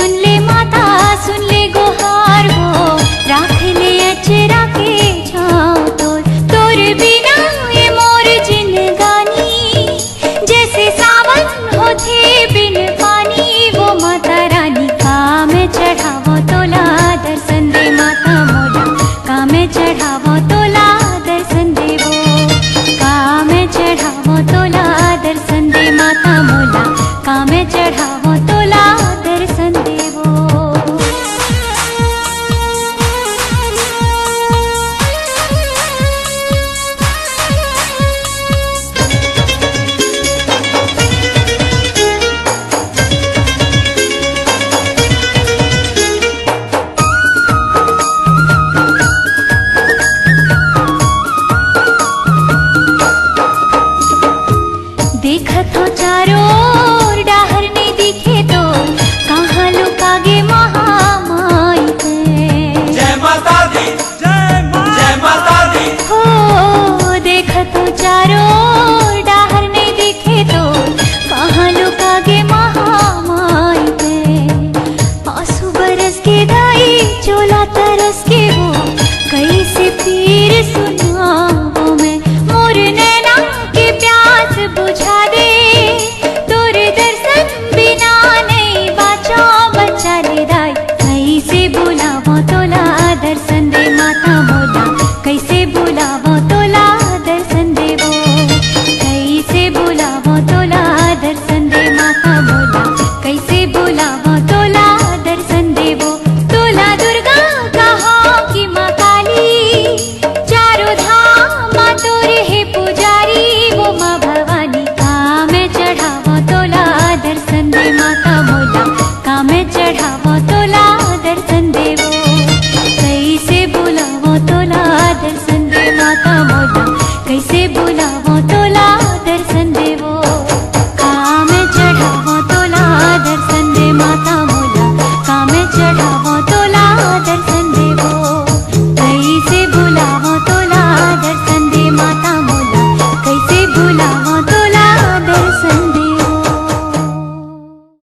सुन ले माता सुन ले गुहार हो, राख ले अचरा के छाँव तोर। तोर बिना ये मोर जिंदगानी, जैसे सावन होथे बिन पानी। वो माता रानी का मैं चढ़ावो तोला दर्शन दे माता मोला, का मैं चढ़ावो तोला दर्शन देवो। का मैं चढ़ावो तोला दर्शन दे माता मोला, का मैं चढ़ावो तोला दर्शन देवो। देखत हो चारों ओर डाहर नहीं दिखे तो, कहाँ लुकागे महामाई के। जय माता दी जय माता दी। हो देखत हो चारों ओर डाहर नहीं दिखे तो, कहाँ लुकागे महामाई के। आंसू बरस के दाई चोला तरस के हो, कैसे पीर सुनाओ मैं। मोर नैना के प्यास बुझा दे, तोर दर्शन बिना नहीं बाचा बचा ले दाई। कैसे बुलावो तोला दर्शन दे माता मोला, कैसे बुलावो तोला दर्शन देवो। कैसे बुलावो तोला दर्शन दे माता मोला, कैसे बुलावो तोला दर्शन देवो। तोला दुर्गा कहाँ की माँ काली, चारों धाम माँ तोरे है पुजारी। वो माँ भवानी का मैं चढ़ावो तोला दर्शन दे माता मोला, का मैं चढ़ावो तोला दर्शन देवो। कैसे बुलावो तोला दर्शन दे माता मोला, कैसे बुलावो